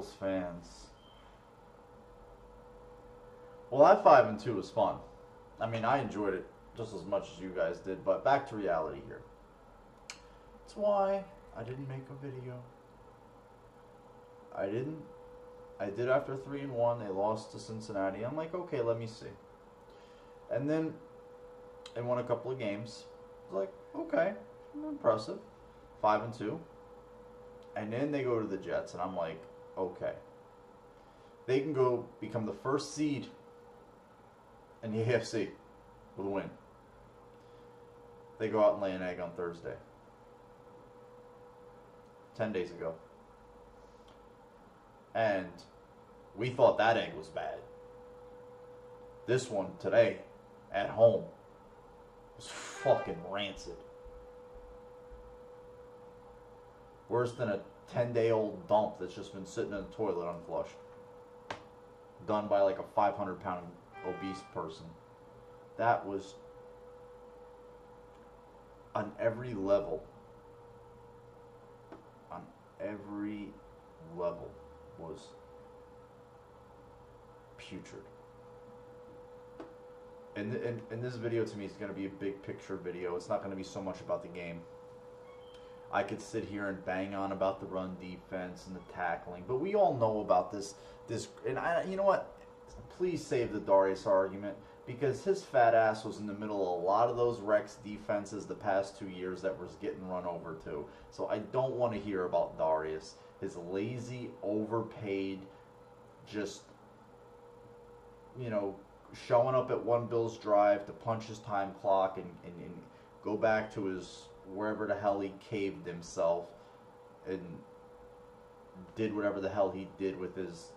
Bills fans. Well, that 5-2 was fun. I mean, I enjoyed it just as much as you guys did. But back to reality here. That's why I didn't make a video. I didn't. I did after 3-1. They lost to Cincinnati. I'm like, okay, let me see. And then they won a couple of games. I was like, okay, impressive. 5-2. And then they go to the Jets, and I'm like, okay. They can go become the first seed in the AFC with a win. They go out and lay an egg on Thursday. 10 days ago. And we thought that egg was bad. This one today, at home, was fucking rancid. Worse than a 10-day-old dump that's just been sitting in the toilet unflushed. Done by like a 500-pound obese person. That was, on every level, was putrid. And this video to me is going to be a big picture video. It's not going to be so much about the game. I could sit here and bang on about the run defense and the tackling, but we all know about this. And you know what? Please save the Darius argument, because his fat ass was in the middle of a lot of those Rex defenses the past 2 years that was getting run over too. So I don't want to hear about Darius. His lazy, overpaid, just, you know, showing up at one Bills drive to punch his time clock and go back to his wherever the hell he caved himself and did whatever the hell he did with his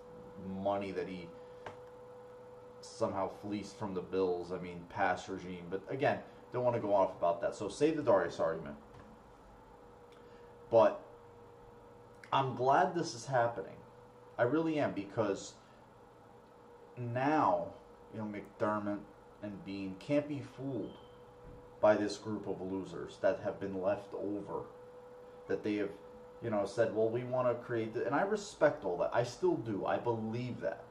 money that he somehow fleeced from the Bills. I mean, past regime. But again, don't want to go off about that. So save the Darius argument. But I'm glad this is happening. I really am, because now, you know, McDermott and Bean can't be fooled by this group of losers that have been left over. That they have, you know, said, well, we want to create and I respect all that. I still do. I believe that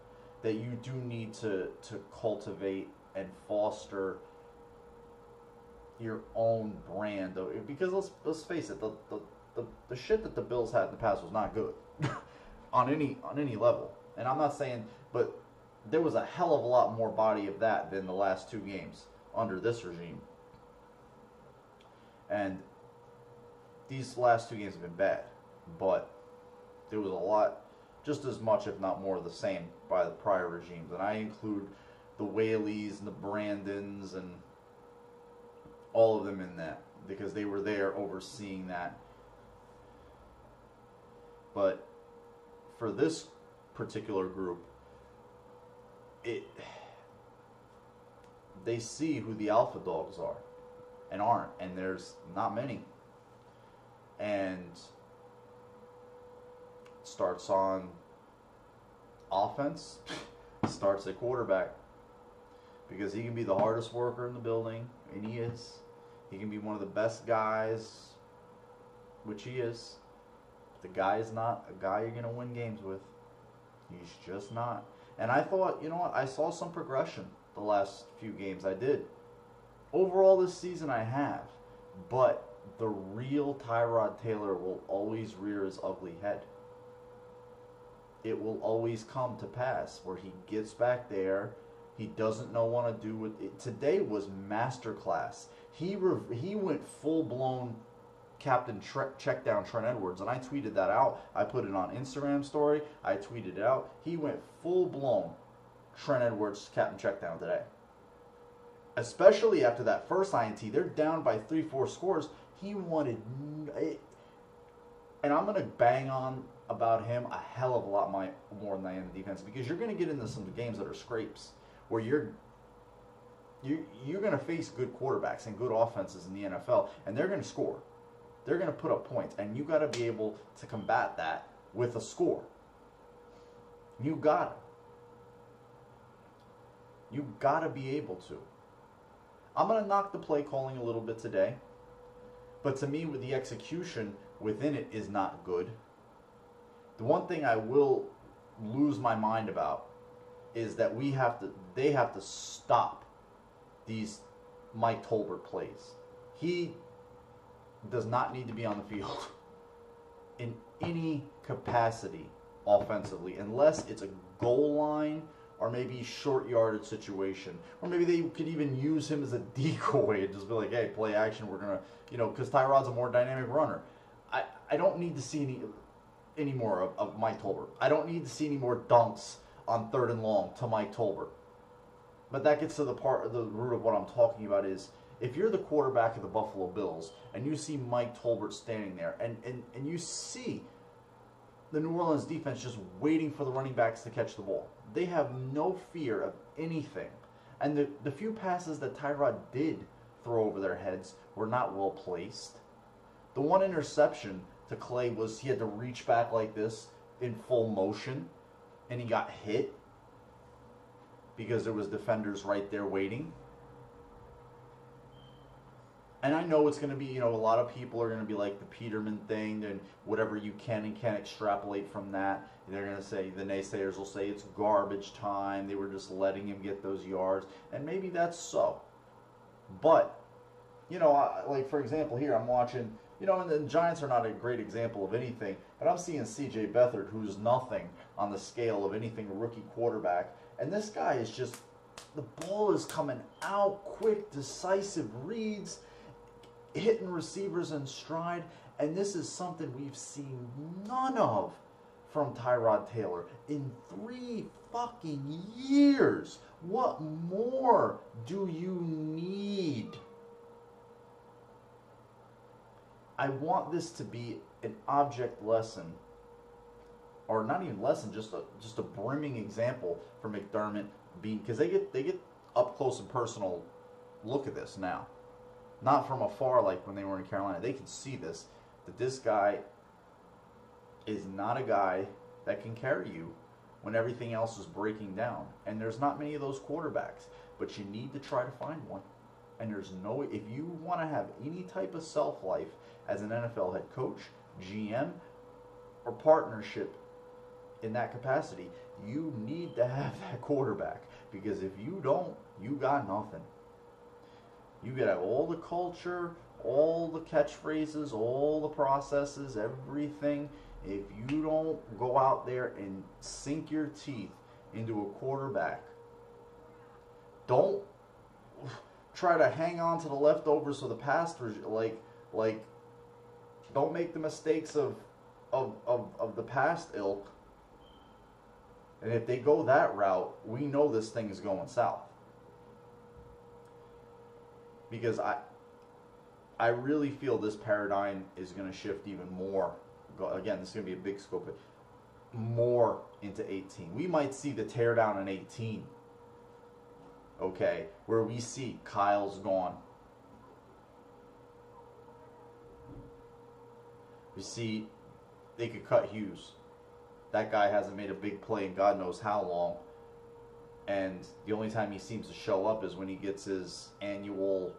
you do need to cultivate and foster your own brand. Because let's face it, the shit that the Bills had in the past was not good on any level. And I'm not saying, but there was a hell of a lot more body of that than the last 2 games under this regime. And these last 2 games have been bad, but there was a lot, just as much, if not more, the same by the prior regimes. And I include the Whaleys and the Brandons and all of them in that, because they were there overseeing that. But for this particular group, they see who the alpha dogs are and aren't, and there's not many. And it starts on offense, starts at quarterback, because he can be the hardest worker in the building, and he is. He can be one of the best guys, which he is. The guy is not a guy you're going to win games with. He's just not. And I thought, you know what, I saw some progression the last few games. I did. Overall this season I have. But the real Tyrod Taylor will always rear his ugly head. It will always come to pass where he gets back there. He doesn't know what to do with it. Today was masterclass. He went full-blown Captain check down Trent Edwards, and I tweeted that out. I put it on Instagram story. I tweeted it out. He went full-blown Trent Edwards Captain check down today. Especially after that first INT. They're down by 3-4 scores. He wanted it. And I'm going to bang on about him a hell of a lot more than I am in defense, because you're going to get into some games that are scrapes where you're going to face good quarterbacks and good offenses in the NFL, and they're going to score. They're going to put up points, and you got to be able to combat that with a score. You got it. You got to be able to. I'm going to knock the play calling a little bit today, but to me, with the execution within it is not good. The one thing I will lose my mind about is that they have to stop these Mike Tolbert plays. He does not need to be on the field in any capacity offensively, unless it's a goal line or maybe short yardage situation, or maybe they could even use him as a decoy and just be like, hey, play action, we're gonna, because Tyrod's a more dynamic runner. I don't need to see any more of Mike Tolbert. I don't need to see any more dunks on 3rd and long to Mike Tolbert. But that gets to the root of what I'm talking about is, if you're the quarterback of the Buffalo Bills and you see Mike Tolbert standing there and you see the New Orleans defense just waiting for the running backs to catch the ball, they have no fear of anything. And the few passes that Tyrod did throw over their heads were not well placed. The one interception to Clay was he had to reach back like this in full motion, and he got hit because there was defenders right there waiting. And I know it's going to be, a lot of people are going to be like the Peterman thing and whatever you can and can't extrapolate from that. They're going to say, the naysayers will say it's garbage time. They were just letting him get those yards. And maybe that's so. But, like for example here, I'm watching, and the Giants are not a great example of anything, but I'm seeing C.J. Beathard, who's nothing on the scale of anything a rookie quarterback. And this guy is just, the ball is coming out quick, decisive reads, hitting receivers in stride, and this is something we've seen none of from Tyrod Taylor in 3 fucking years. What more do you need? I want this to be an object lesson, or not even lesson, just a brimming example for McDermott, because they get up close and personal look at this now. Not from afar like when they were in Carolina. They can see this, that this guy is not a guy that can carry you when everything else is breaking down. And there's not many of those quarterbacks, but you need to try to find one. And there's no, if you want to have any type of self-life as an NFL head coach, GM, or partnership in that capacity, you need to have that quarterback. Because if you don't, you got nothing. You gotta have all the culture, all the catchphrases, all the processes, everything. If you don't go out there and sink your teeth into a quarterback, don't try to hang on to the leftovers of the past. Like, don't make the mistakes of the past ilk. And if they go that route, we know this thing is going south. Because I really feel this paradigm is going to shift even more. Again, this is going to be a big scope, but more into 18. We might see the teardown in 18. Okay, where we see Kyle's gone. We see they could cut Hughes. That guy hasn't made a big play in God knows how long. And the only time he seems to show up is when he gets his annual,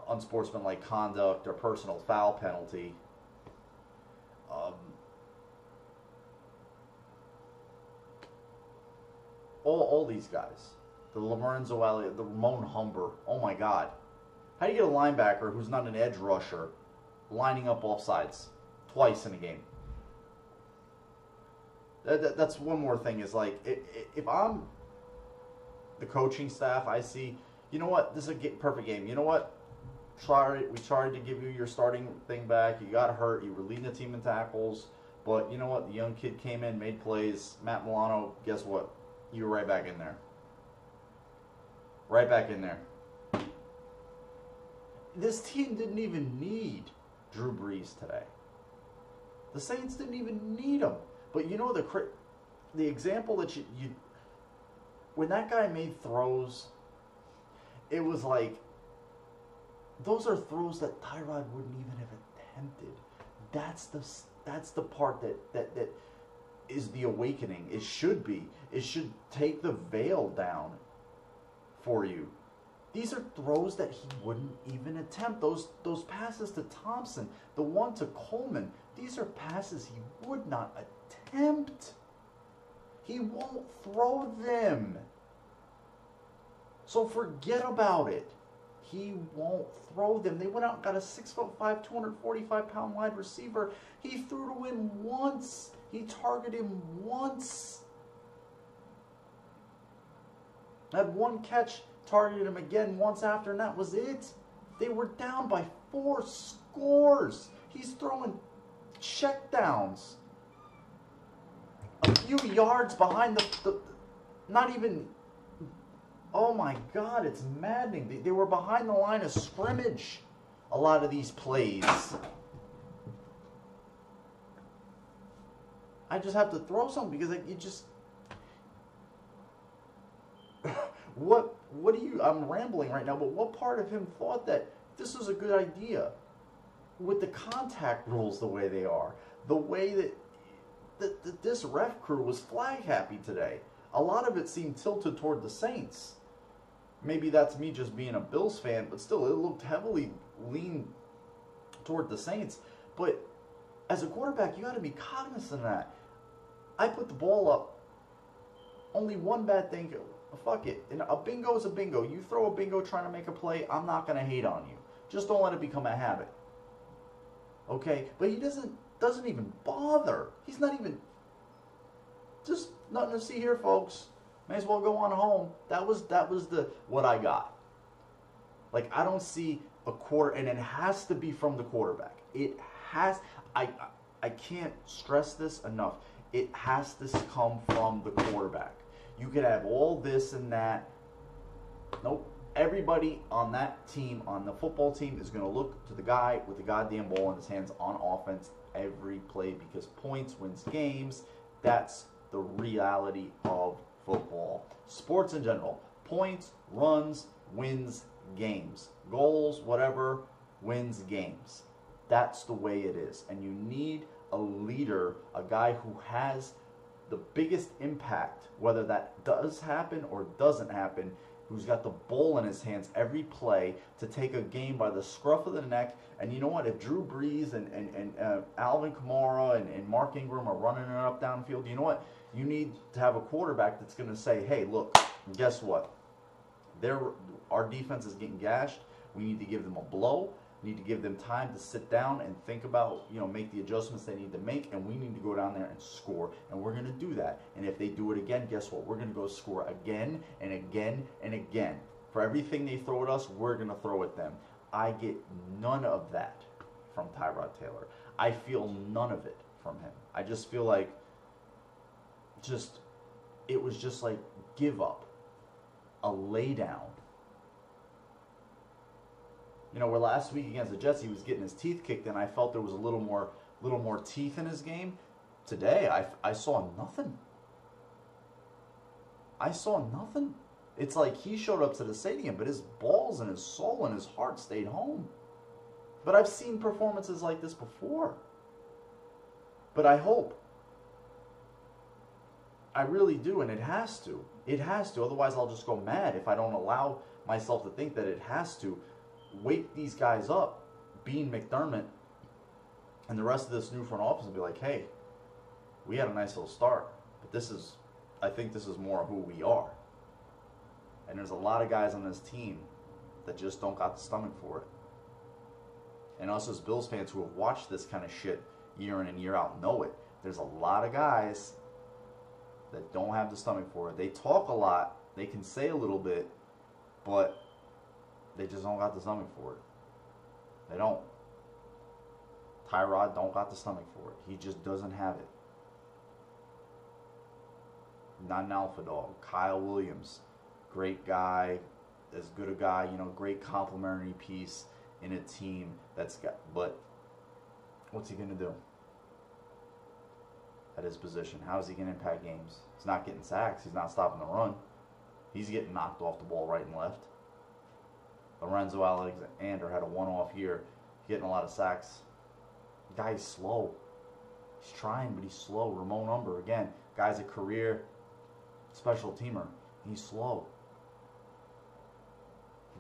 unsportsmanlike conduct or personal foul penalty. All these guys. The Lorenzo Elliott, the Ramon Humber. Oh my God. How do you get a linebacker who's not an edge rusher lining up off sides twice in a game? That's one more thing is like, if I'm the coaching staff, I see, you know what, this is a perfect game. You know what, we tried to give you your starting thing back. You got hurt. You were leading the team in tackles. But you know what, the young kid came in, made plays. Matt Milano, guess what? You were right back in there. Right back in there. This team didn't even need Drew Brees today. The Saints didn't even need him. But you know the example that you when that guy made throws, it was like those are throws that Tyrod wouldn't even have attempted. That's the part that is the awakening. It should be. It should take the veil down for you. These are throws that he wouldn't even attempt. Those passes to Thompson, the one to Coleman, these are passes he would not attempt. He won't throw them. So forget about it. He won't throw them. They went out and got a 6'5", 245-pound wide receiver. He threw to him once. He targeted him once. Had one catch, targeted him again once after, and that was it. They were down by 4 scores. He's throwing checkdowns a few yards behind the not even. Oh my God, it's maddening. They were behind the line of scrimmage a lot of these plays. I just have to throw something because you just... What do you... I'm rambling right now, but what part of him thought that this was a good idea? With the contact rules the way they are. The way that this ref crew was flag happy today. A lot of it seemed tilted toward the Saints. Maybe that's me just being a Bills fan, but still, it looked heavily lean toward the Saints. But as a quarterback, you got to be cognizant of that. I put the ball up. Only one bad thing. Fuck it. And a bingo is a bingo. You throw a bingo trying to make a play, I'm not going to hate on you. Just don't let it become a habit. Okay? But he doesn't even bother. He's not even... Just nothing to see here, folks. May as well go on home. That was the what I got. Like, I don't see a quarter, and it has to be from the quarterback. It has. I can't stress this enough. It has to come from the quarterback. You could have all this and that. Nope. Everybody on that team, on the football team, is going to look to the guy with the goddamn ball in his hands on offense every play because points wins games. That's the reality of football. Sports in general. Points, runs, wins games. Goals, whatever, wins games. That's the way it is. And you need a leader, a guy who has the biggest impact, whether that does happen or doesn't happen, who's got the ball in his hands every play to take a game by the scruff of the neck. And you know what? If Drew Brees and Alvin Kamara and Mark Ingram are running it up downfield, you know what? You need to have a quarterback that's going to say, hey, look, guess what? Our defense is getting gashed. We need to give them a blow. We need to give them time to sit down and think about, make the adjustments they need to make, and we need to go down there and score. And we're going to do that. And if they do it again, guess what? We're going to go score again and again and again. For everything they throw at us, we're going to throw at them. I get none of that from Tyrod Taylor. I feel none of it from him. I just feel like it was just like give up, a lay down. Where last week against the Jets he was getting his teeth kicked in, I felt there was a little more teeth in his game. Today I saw nothing. I saw nothing. It's like he showed up to the stadium, but his balls and his soul and his heart stayed home. But I've seen performances like this before. But I hope. I really do, and it has to. It has to. Otherwise, I'll just go mad if I don't allow myself to think that it has to. Wake these guys up, Bean, McDermott, and the rest of this new front office and be like, hey, we had a nice little start, but I think this is more who we are. And there's a lot of guys on this team that just don't got the stomach for it. And us as Bills fans who have watched this kind of shit year in and year out know it. There's a lot of guys that don't have the stomach for it. They talk a lot, they can say a little bit, but they just don't got the stomach for it. They don't. Tyrod don't got the stomach for it. He just doesn't have it. Not an alpha dog. Kyle Williams, great guy, as good a guy, great complimentary piece in a team that's got, but what's he going to do at his position? How is he going to impact games? He's not getting sacks. He's not stopping the run. He's getting knocked off the ball right and left. Lorenzo Alexander had a one-off year, getting a lot of sacks. The guy's slow. He's trying, but he's slow. Ramon Umber, again, guy's a career special teamer. He's slow.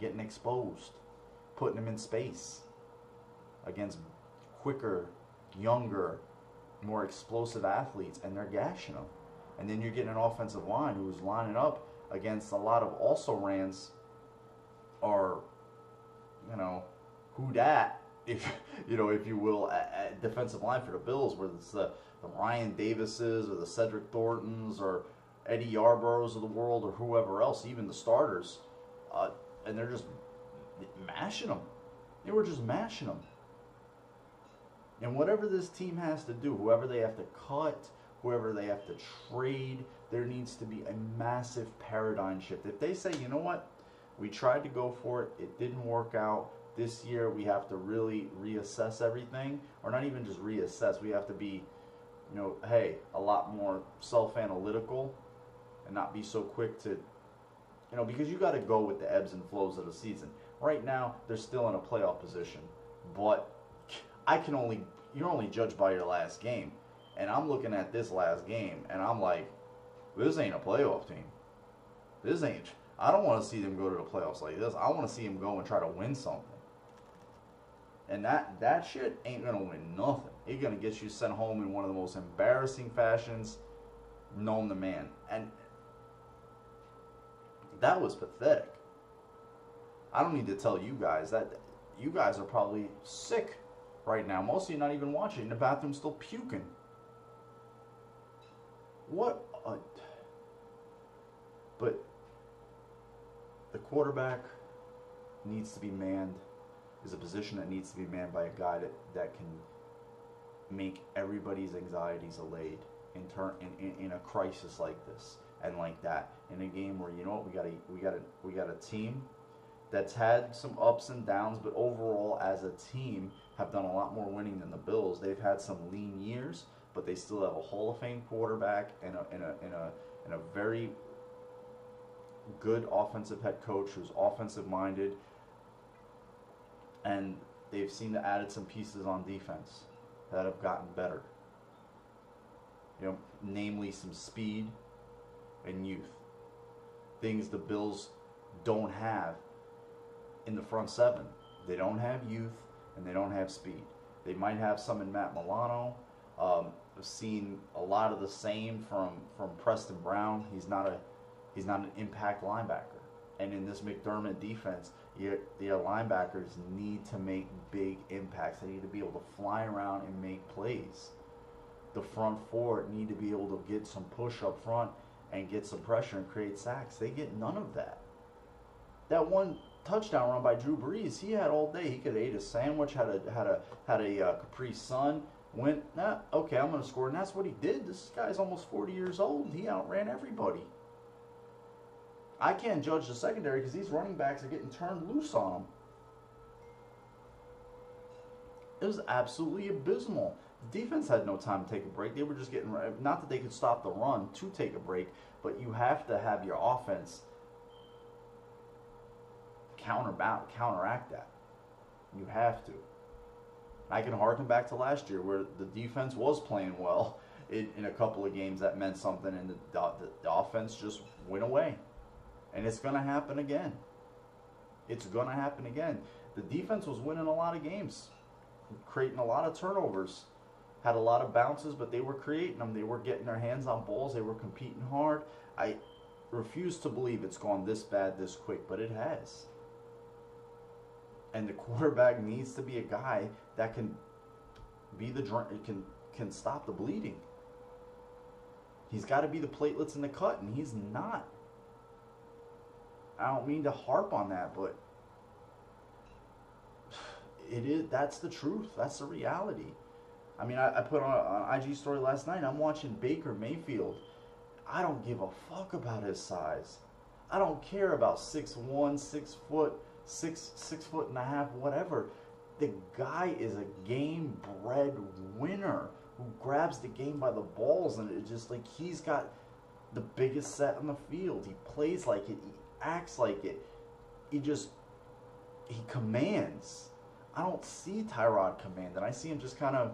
Getting exposed. Putting him in space against quicker, younger, more explosive athletes, and they're gashing him. And then you're getting an offensive line who's lining up against a lot of also-rans or, who dat, if you will, at defensive line for the Bills, whether it's the Ryan Davises or the Cedric Thorntons or Eddie Yarboroughs of the world or whoever else, even the starters, and they're just mashing them. They were just mashing them. And whatever this team has to do, whoever they have to cut, whoever they have to trade, there needs to be a massive paradigm shift. If they say, you know what, we tried to go for it, it didn't work out, this year we have to really reassess everything, or not even just reassess, we have to be, hey, a lot more self-analytical and not be so quick to, because you got to go with the ebbs and flows of the season. Right now, they're still in a playoff position, but you're only judged by your last game. And I'm looking at this last game, and I'm like, this ain't a playoff team. I don't want to see them go to the playoffs like this. I want to see them go and try to win something. And that shit ain't going to win nothing. It's going to get you sent home in one of the most embarrassing fashions known to man. And that was pathetic. I don't need to tell you guys that you guys are probably sick right now. Most of you not even watching. In the bathroom still puking. But the quarterback needs to be manned, is a position that needs to be manned by a guy that can make everybody's anxieties allayed in a crisis like this and like that. In a game where, we got a team that's had some ups and downs, but overall as a team have done a lot more winning than the Bills. They've had some lean years, but they still have a Hall of Fame quarterback and a very good offensive head coach who's offensive minded, and they've seemed to added some pieces on defense that have gotten better. Namely some speed and youth. Things the Bills don't have in the front seven. They don't have youth and they don't have speed. They might have some in Matt Milano. I've seen a lot of the same from Preston Brown. He's not an impact linebacker. And in this McDermott defense, your linebackers need to make big impacts. They need to be able to fly around and make plays. The front four need to be able to get some push up front and get some pressure and create sacks. They get none of that. That one touchdown run by Drew Brees, he had all day. He could have ate a sandwich, had a Capri Sun, went, okay, I'm going to score. And that's what he did. This guy's almost 40 years old. He outran everybody. I can't judge the secondary because these running backs are getting turned loose on them. It was absolutely abysmal. The defense had no time to take a break. They were just getting, not that they could stop the run to take a break, but you have to have your offense counteract that. You have to. I can harken back to last year where the defense was playing well in a couple of games that meant something, and the offense just went away. And it's going to happen again. It's going to happen again. The defense was winning a lot of games, creating a lot of turnovers, had a lot of bounces, but they were creating them. They were getting their hands on balls. They were competing hard. I refuse to believe it's gone this bad this quick, but it has. And the quarterback needs to be a guy that can be can stop the bleeding. He's got to be the platelets in the cut, and he's not. I don't mean to harp on that, but it is. That's the truth. That's the reality. I mean, I put on an IG story last night. I'm watching Baker Mayfield. I don't give a fuck about his size. I don't care about 6'1", 6 foot, 6'1.5", whatever. The guy is a game-bred winner who grabs the game by the balls, and it's just like he's got the biggest set on the field. He plays like it. He acts like it. He commands. I don't see Tyrod command, and I see him just kind of,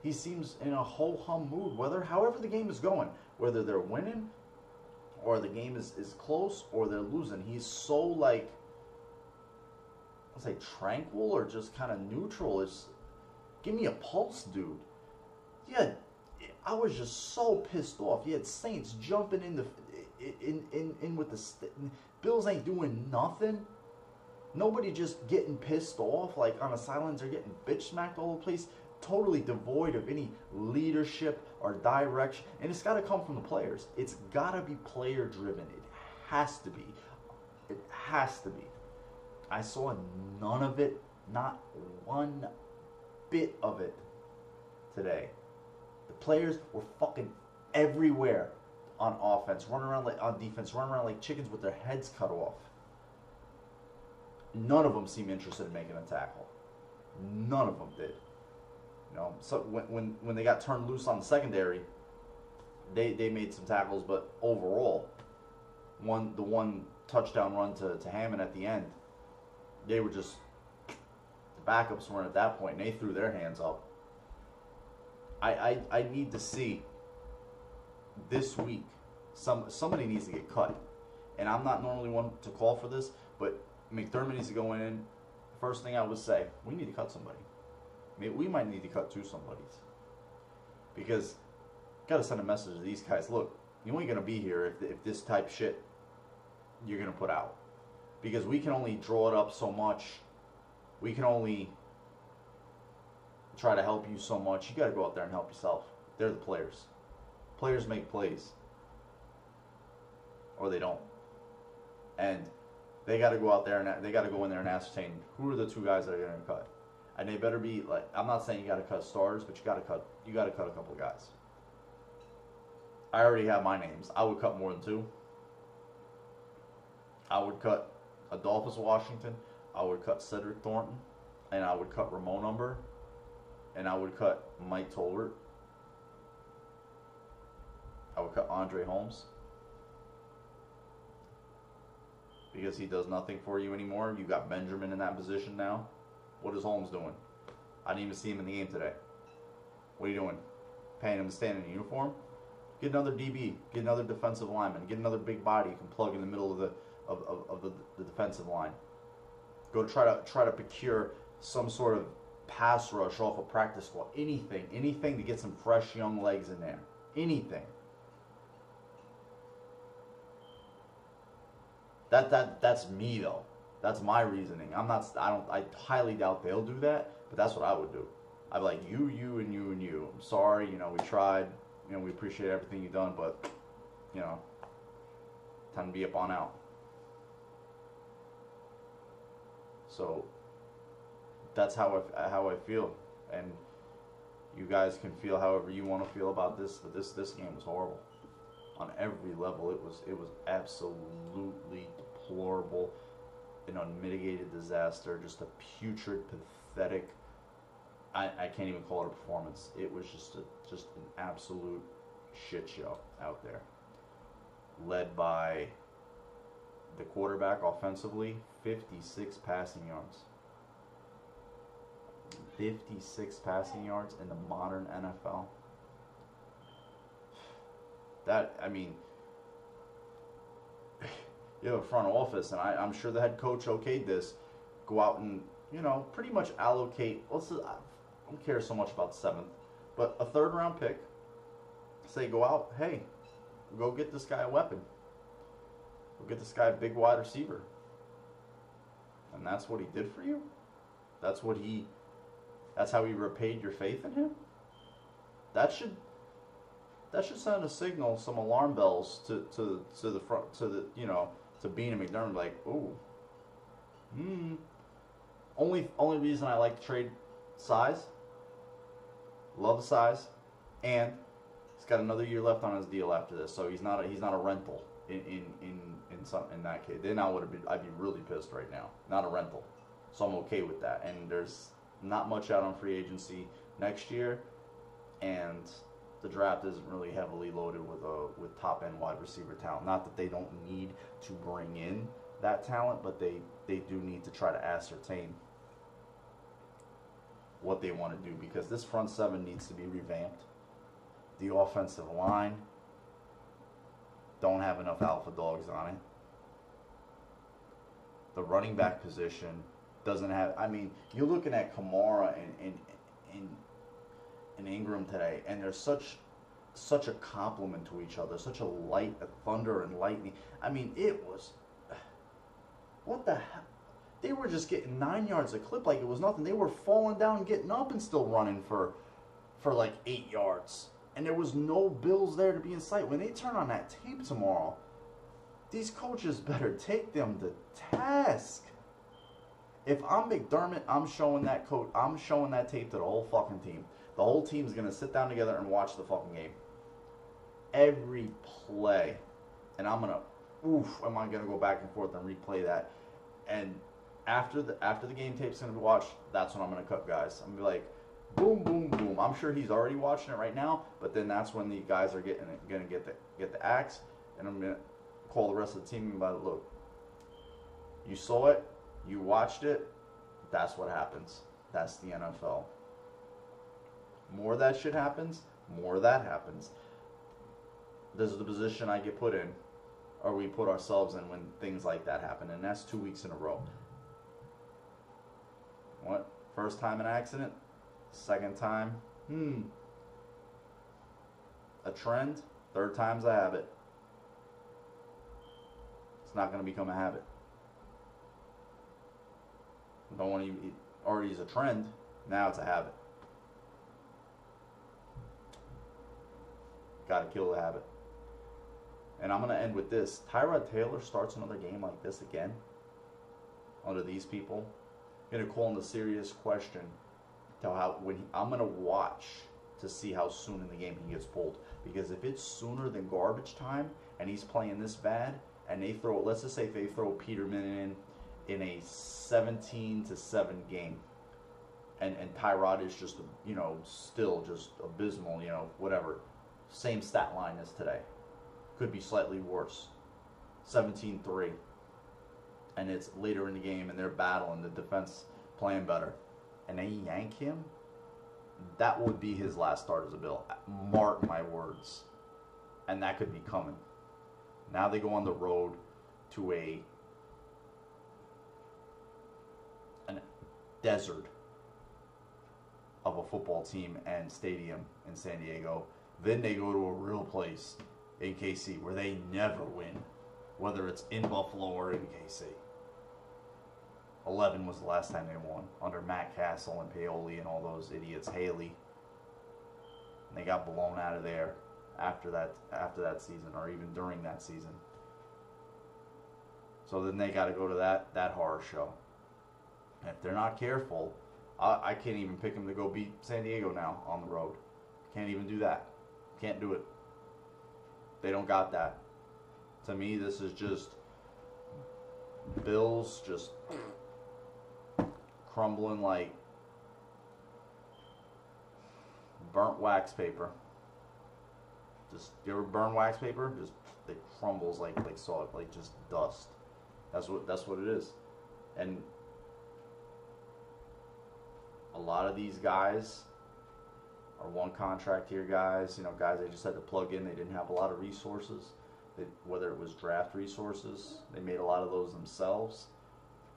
he seems in a ho-hum mood, however the game is going, whether they're winning or the game is close or they're losing. He's so like, let's say tranquil or just kind of neutral. It's, give me a pulse, dude. Yeah, I was just so pissed off. You had Saints jumping in with the Bills ain't doing nothing. Nobody just getting pissed off like on the sidelines. They're getting bitch smacked all over the place. Totally devoid of any leadership or direction. And it's got to come from the players. It's got to be player driven. It has to be. It has to be. I saw none of it. Not one bit of it today. The players were fucking everywhere on offense, running around like on defense, running around like chickens with their heads cut off. None of them seemed interested in making a tackle. None of them did. You know, so when they got turned loose on the secondary, they made some tackles, but overall, the one touchdown run to Hammond at the end, they were just, the backups weren't at that point, and they threw their hands up. I need to see this week, somebody needs to get cut. And I'm not normally one to call for this, but McDermott needs to go in. First thing I would say, we need to cut somebody. Maybe we might need to cut two somebodies. Because got to send a message to these guys. Look, you ain't going to be here if this type shit you're going to put out. Because we can only draw it up so much. We can only try to help you so much. You got to go out there and help yourself. They're the players. Players make plays. Or they don't. And they got to go out there and they got to go in there and ascertain who are the two guys that are going to cut. And they better be like, I'm not saying you got to cut stars, but you got to cut a couple of guys. I already have my names. I would cut more than two. I would cut Adolphus Washington. I would cut Cedric Thornton, and I would cut Ramon Umber, and I would cut Mike Tolbert. I would cut Andre Holmes. Because he does nothing for you anymore. You got Benjamin in that position now. What is Holmes doing? I didn't even see him in the game today. What are you doing? Paying him to stand in a uniform? Get another DB. Get another defensive lineman. Get another big body you can plug in the middle of the defensive line. Go try to procure some sort of pass rush off a practice squad. Anything to get some fresh young legs in there. Anything. That's me though. That's my reasoning. I highly doubt they'll do that, but that's what I would do. I'd be like, you, and you, and you. I'm sorry, we tried, we appreciate everything you've done, but, time to be up on out. So, that's how I feel, and you guys can feel however you want to feel about this, but this game was horrible. On every level, it was absolutely deplorable, an unmitigated disaster, just a putrid, pathetic. I can't even call it a performance. It was just an absolute shit show out there, led by the quarterback offensively, 56 passing yards. 56 passing yards in the modern NFL. You have a front office, and I'm sure the head coach okayed this. Go out and, pretty much allocate, I don't care so much about the 7th, but a 3rd round pick. Say, go out, hey, go get this guy a weapon. Go get this guy a big wide receiver. And that's what he did for you? That's how he repaid your faith in him? That should send a signal, some alarm bells to the front, to Bean and McDermott, like, ooh, Only reason I like to trade size, love the size, and he's got another year left on his deal after this, so he's not a rental in that case. Then I'd be really pissed right now. Not a rental, so I'm okay with that. And there's not much out on free agency next year, and the draft isn't really heavily loaded with top end wide receiver talent. Not that they don't need to bring in that talent, but they do need to try to ascertain what they want to do, because this front seven needs to be revamped. The offensive line don't have enough alpha dogs on it. The running back position doesn't have. I mean, you're looking at Kamara and Ingram today, and there's such such a compliment to each other, such a thunder and lightning. I mean, it was, what the hell? They were just getting 9 yards a clip like it was nothing. They were falling down, getting up, and still running for like 8 yards. And there was no Bills there to be in sight. When they turn on that tape tomorrow, these coaches better take them to task. If I'm McDermott, I'm showing that tape to the whole fucking team. The whole team's gonna sit down together and watch the fucking game. Every play. And am I gonna go back and forth and replay that. And after the game tape's gonna be watched, that's when I'm gonna cut guys. I'm gonna be like, boom, boom, boom. I'm sure he's already watching it right now, but then that's when the guys are gonna get the axe, and I'm gonna call the rest of the team and be like, look, you saw it, you watched it, that's what happens. That's the NFL. More of that shit happens, more of that happens. This is the position I get put in, or we put ourselves in when things like that happen, and that's 2 weeks in a row. What? First time an accident? Second time? A trend? Third time's a habit. It's not going to become a habit. Don't want to. It already is a trend. Now it's a habit. Got to kill the habit. And I'm going to end with this. Tyrod Taylor starts another game like this again under these people. I'm going to call into serious question to I'm going to watch to see how soon in the game he gets pulled. Because if it's sooner than garbage time and he's playing this bad, and they throw, let's just say if they throw Peterman in a 17-7 game, and Tyrod is just, still just abysmal, whatever, same stat line as today, could be slightly worse, 17-3, and it's later in the game and they're battling, the defense playing better, and they yank him, that would be his last start as a Bill. Mark my words. And that could be coming. Now they go on the road to a desert of a football team and stadium in San Diego. Then they go to a real place in KC where they never win, whether it's in Buffalo or in KC. 11 was the last time they won under Matt Castle and Paoli and all those idiots, Haley. And they got blown out of there after that season, or even during that season. So then they got to go to that horror show. And if they're not careful, I can't even pick them to go beat San Diego now on the road. Can't even do that. Can't do it. They don't got that. To me, this is just Bills just crumbling like burnt wax paper. Just, you ever burn wax paper? Just it crumbles like salt, like just dust. That's what it is. And a lot of these guys are one contract here guys, guys they just had to plug in. They didn't have a lot of resources. Whether it was draft resources, they made a lot of those themselves.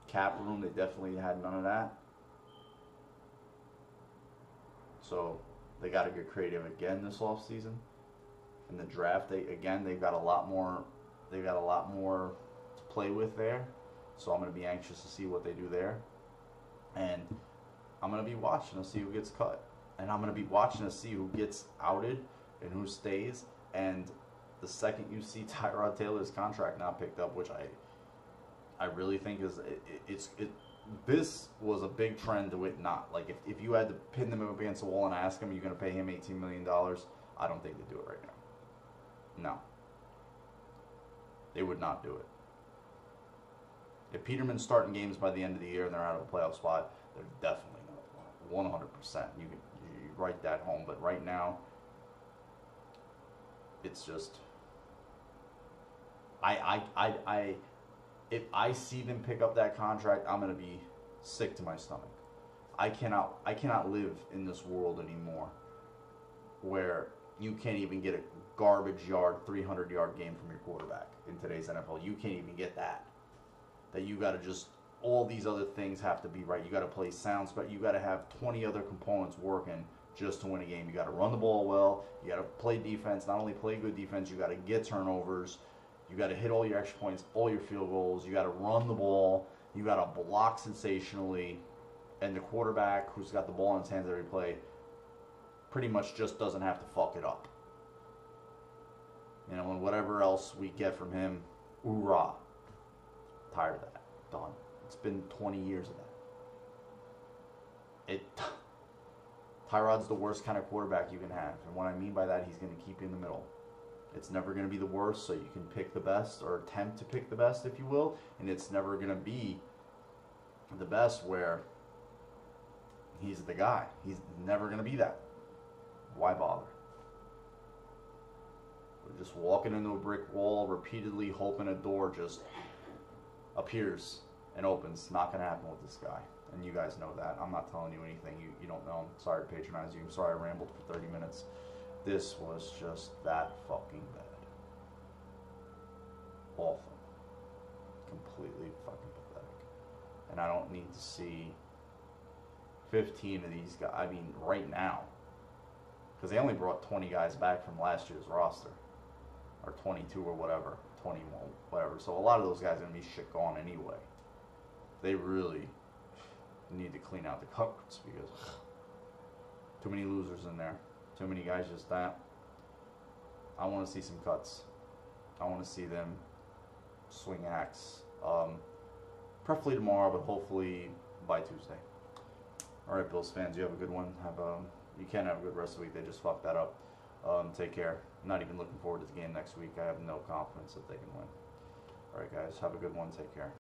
Cap room, they definitely had none of that. So they got to get creative again this offseason. In the draft, they've got a lot more. They've got a lot more to play with there. So I'm going to be anxious to see what they do there. And I'm going to be watching to see who gets cut. And I'm going to be watching to see who gets outed and who stays. And the second you see Tyrod Taylor's contract not picked up, which I really think is this was a big trend to it not. Like if you had to pin them up against the wall and ask him, you're going to pay him $18 million, I don't think they'd do it right now. No. They would not do it. If Peterman's starting games by the end of the year and they're out of a playoff spot, they're definitely not 100%. You write that home. But right now, it's just if I see them pick up that contract, I'm gonna be sick to my stomach. I cannot live in this world anymore where you can't even get a garbage yard, 300-yard game from your quarterback in today's NFL. You can't even get that. That you got to just, all these other things have to be right. You got to play sounds, but you got to have 20 other components working just to win a game. You got to run the ball well. You got to play defense. Not only play good defense, you got to get turnovers. You got to hit all your extra points, all your field goals. You got to run the ball. You got to block sensationally. And the quarterback, who's got the ball in his hands every play, pretty much just doesn't have to fuck it up. You know, and whatever else we get from him, hoorah. Tired of that. Done. It's been 20 years of that. Tyrod's the worst kind of quarterback you can have. And what I mean by that, he's going to keep you in the middle. It's never going to be the worst, so you can pick the best, or attempt to pick the best, if you will. And it's never going to be the best where he's the guy. He's never going to be that. Why bother? We're just walking into a brick wall repeatedly, hoping a door just appears and opens. Not going to happen with this guy. And you guys know that. I'm not telling you anything you don't know. I'm sorry to patronize you. I'm sorry I rambled for 30 minutes. This was just that fucking bad. Awful. Completely fucking pathetic. And I don't need to see 15 of these guys. I mean, right now. Because they only brought 20 guys back from last year's roster. Or 22 or whatever. 21, whatever. So a lot of those guys are going to be shit gone anyway. They really need to clean out the cupboards because too many losers in there. Too many guys just that. I want to see some cuts. I want to see them swing axe. Preferably tomorrow, but hopefully by Tuesday. Alright, Bills fans, you have a good one. You can have a good rest of the week. They just fucked that up. Take care. I'm not even looking forward to the game next week. I have no confidence that they can win. Alright, guys, have a good one. Take care.